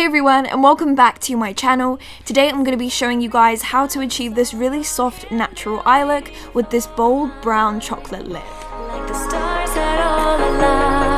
Hey everyone, and welcome back to my channel. Today I'm going to be showing you guys how to achieve this really soft natural eye look with this bold brown chocolate lip. Like the stars had all aligned.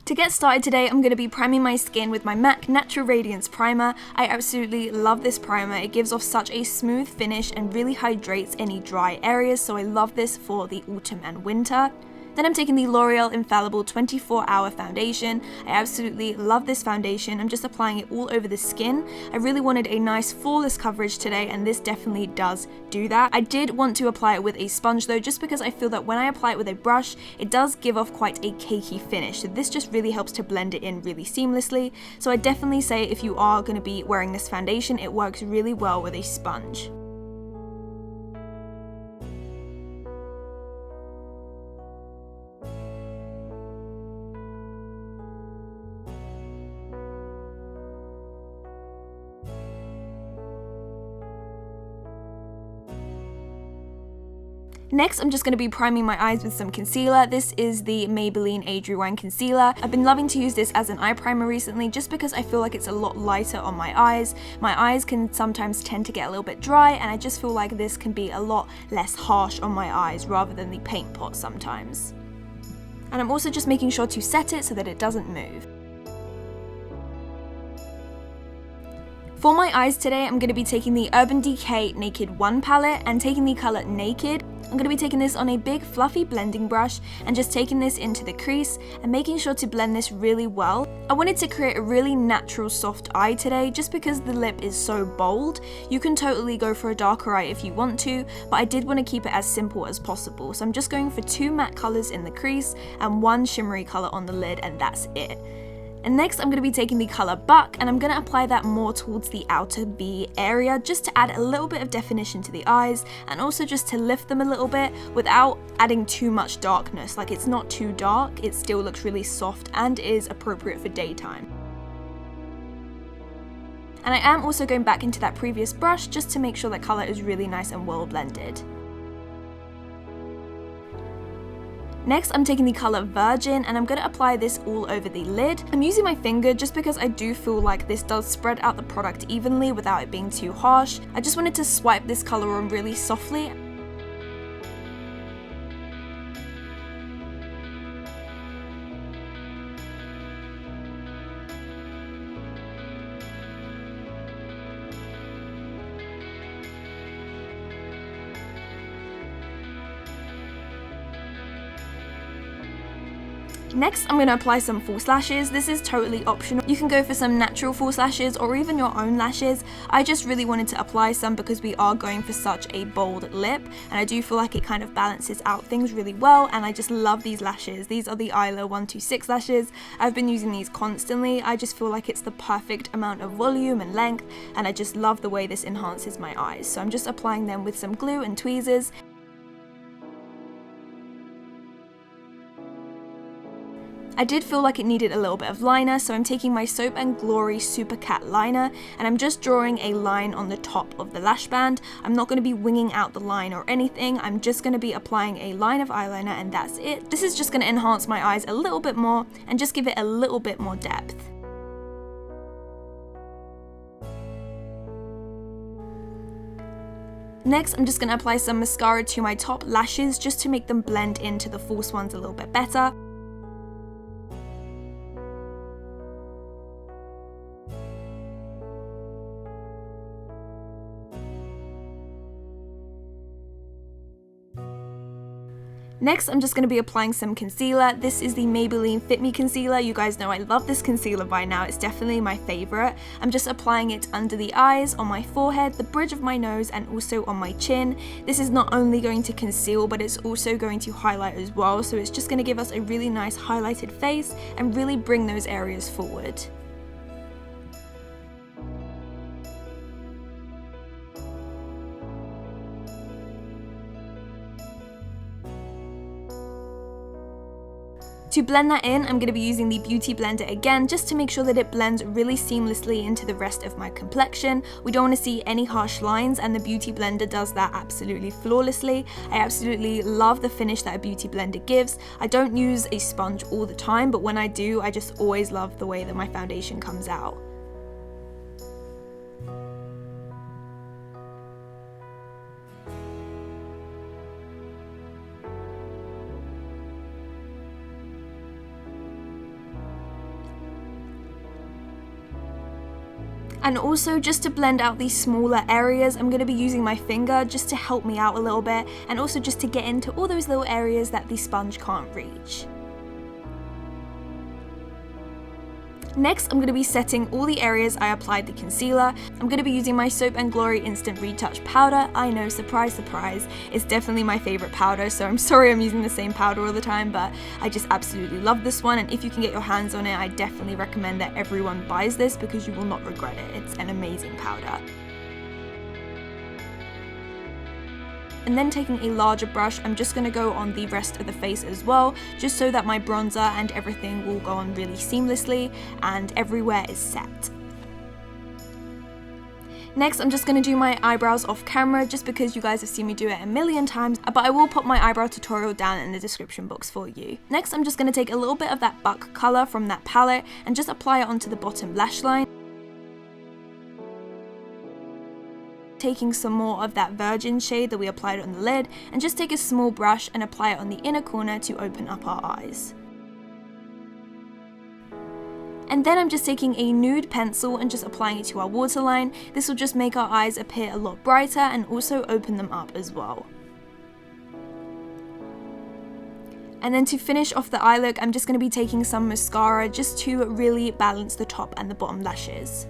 To get started today, I'm going to be priming my skin with my MAC Natural Radiance primer. I absolutely love this primer. It gives off such a smooth finish and really hydrates any dry areas, so I love this for the autumn and winter. Then I'm taking the L'Oreal Infallible 24-hour foundation. I absolutely love this foundation. I'm just applying it all over the skin. I really wanted a nice flawless coverage today, and this definitely does do that. I did want to apply it with a sponge though, just because I feel that when I apply it with a brush, it does give off quite a cakey finish. So this just really helps to blend it in really seamlessly. So I definitely say if you are going to be wearing this foundation, it works really well with a sponge. Next, I'm just going to be priming my eyes with some concealer. This is the Maybeline Age Rewind Concealer. I've been loving to use this as an eye primer recently just because I feel like it's a lot lighter on my eyes. My eyes can sometimes tend to get a little bit dry, and I just feel like this can be a lot less harsh on my eyes rather than the paint pot sometimes. And I'm also just making sure to set it so that it doesn't move. For my eyes today, I'm going to be taking the Urban Decay Naked 1 palette and taking the colour Naked. I'm going to be taking this on a big fluffy blending brush and just taking this into the crease and making sure to blend this really well. I wanted to create a really natural soft eye today just because the lip is so bold. You can totally go for a darker eye if you want to, but I did want to keep it as simple as possible. So I'm just going for 2 matte colours in the crease and 1 shimmery colour on the lid, and that's it. And next I'm going to be taking the colour Buck, and I'm going to apply that more towards the outer V area just to add a little bit of definition to the eyes and also just to lift them a little bit without adding too much darkness. Like, it's not too dark, it still looks really soft and is appropriate for daytime. And I am also going back into that previous brush just to make sure that colour is really nice and well blended. Next, I'm taking the colour Virgin and I'm going to apply this all over the lid. I'm using my finger just because I do feel like this does spread out the product evenly without it being too harsh. I just wanted to swipe this colour on really softly. Next, I'm going to apply some false lashes. This is totally optional. You can go for some natural false lashes or even your own lashes. I just really wanted to apply some because we are going for such a bold lip, and I do feel like it kind of balances out things really well, and I just love these lashes. These are the Leyla 126 lashes. I've been using these constantly. I just feel like it's the perfect amount of volume and length, and I just love the way this enhances my eyes. So I'm just applying them with some glue and tweezers. I did feel like it needed a little bit of liner, so I'm taking my Soap & Glory Super Cat liner and I'm just drawing a line on the top of the lash band. I'm not going to be winging out the line or anything. I'm just going to be applying a line of eyeliner, and that's it. This is just going to enhance my eyes a little bit more and just give it a little bit more depth. Next, I'm just going to apply some mascara to my top lashes just to make them blend into the false ones a little bit better. Next, I'm just going to be applying some concealer. This is the Maybelline Fit Me Concealer. You guys know I love this concealer by now. It's definitely my favorite. I'm just applying it under the eyes, on my forehead, the bridge of my nose, and also on my chin. This is not only going to conceal, but it's also going to highlight as well. So it's just going to give us a really nice highlighted face and really bring those areas forward. To blend that in, I'm going to be using the Beauty Blender again, just to make sure that it blends really seamlessly into the rest of my complexion. We don't want to see any harsh lines, and the Beauty Blender does that absolutely flawlessly. I absolutely love the finish that a Beauty Blender gives. I don't use a sponge all the time, but when I do, I just always love the way that my foundation comes out. And also, just to blend out these smaller areas, I'm going to be using my finger just to help me out a little bit, and also just to get into all those little areas that the sponge can't reach. Next, I'm going to be setting all the areas I applied the concealer. I'm going to be using my Soap & Glory Instant Retouch powder. I know, surprise, surprise, it's definitely my favorite powder, so I'm sorry I'm using the same powder all the time, but I just absolutely love this one, and if you can get your hands on it, I definitely recommend that everyone buys this because you will not regret it. It's an amazing powder. And then taking a larger brush, I'm just going to go on the rest of the face as well, just so that my bronzer and everything will go on really seamlessly and everywhere is set. Next, I'm just going to do my eyebrows off camera, just because you guys have seen me do it a million times, but I will put my eyebrow tutorial down in the description box for you. Next, I'm just going to take a little bit of that buck colour from that palette and just apply it onto the bottom lash line. Taking some more of that Virgin shade that we applied on the lid, and just take a small brush and apply it on the inner corner to open up our eyes. And then I'm just taking a nude pencil and just applying it to our waterline. This will just make our eyes appear a lot brighter and also open them up as well. And then to finish off the eye look, I'm just going to be taking some mascara just to really balance the top and the bottom lashes.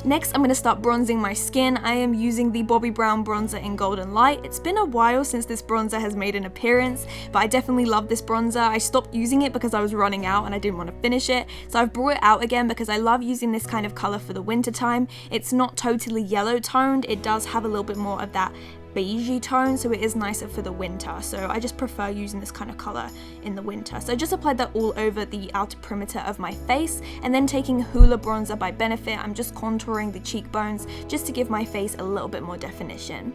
Next, I'm going to start bronzing my skin. I am using the Bobbi Brown bronzer in Golden Light. It's been a while since this bronzer has made an appearance, but I definitely love this bronzer. I stopped using it because I was running out and I didn't want to finish it, so I've brought it out again because I love using this kind of color for the winter time. It's not totally yellow toned, it does have a little bit more of that beigey tone, so it is nicer for the winter, so I just prefer using this kind of color in the winter. So I just applied that all over the outer perimeter of my face, and then taking Hoola bronzer by Benefit, I'm just contouring the cheekbones just to give my face a little bit more definition.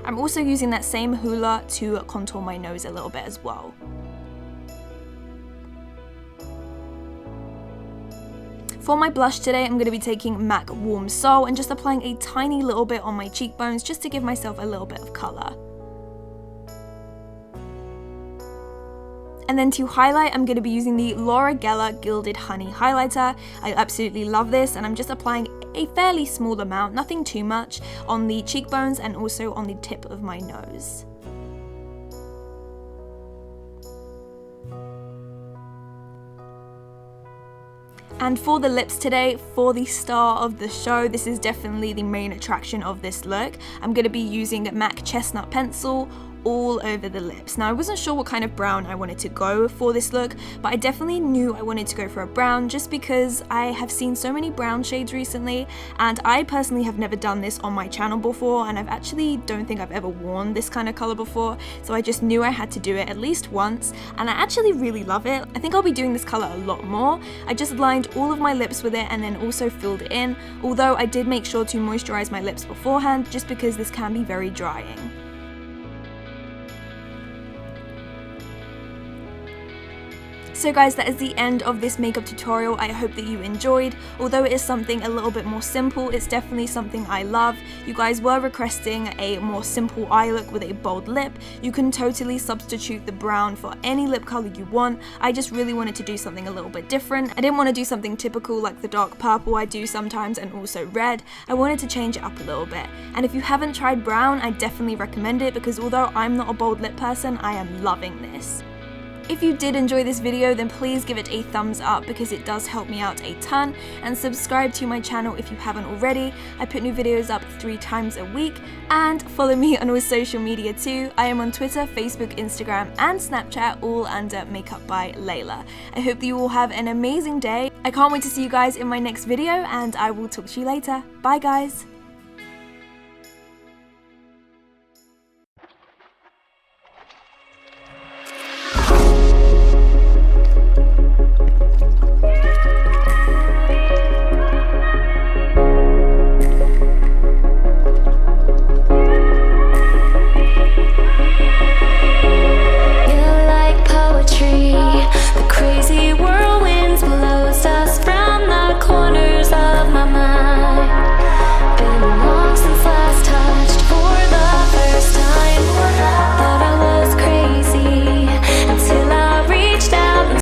I'm also using that same Hoola to contour my nose a little bit as well. For my blush today, I'm going to be taking MAC Warm Soul and just applying a tiny little bit on my cheekbones just to give myself a little bit of colour. And then to highlight, I'm going to be using the Loreal Gilded Honey Highlighter. I absolutely love this, and I'm just applying a fairly small amount, nothing too much, on the cheekbones and also on the tip of my nose. And for the lips today, for the star of the show, this is definitely the main attraction of this look. I'm going to be using MAC Chestnut Pencil all over the lips. Now, I wasn't sure what kind of brown I wanted to go for this look, but I definitely knew I wanted to go for a brown just because I have seen so many brown shades recently, and I personally have never done this on my channel before, and I've actually don't think I've ever worn this kind of color before, so I just knew I had to do it at least once, and I actually really love it. I think I'll be doing this color a lot more. I just lined all of my lips with it and then also filled it in, although I did make sure to moisturize my lips beforehand just because this can be very drying. So guys, that is the end of this makeup tutorial. I hope that you enjoyed. Although it is something a little bit more simple, it's definitely something I love. You guys were requesting a more simple eye look with a bold lip. You can totally substitute the brown for any lip color you want. I just really wanted to do something a little bit different. I didn't want to do something typical like the dark purple I do sometimes and also red. I wanted to change it up a little bit. And if you haven't tried brown, I definitely recommend it because although I'm not a bold lip person, I am loving this. If you did enjoy this video, then please give it a thumbs up because it does help me out a ton, and subscribe to my channel if you haven't already. I put new videos up 3 times a week, and follow me on all social media too. I am on Twitter, Facebook, Instagram and Snapchat, all under Makeup by Leyla. I hope that you all have an amazing day. I can't wait to see you guys in my next video, and I will talk to you later. Bye guys!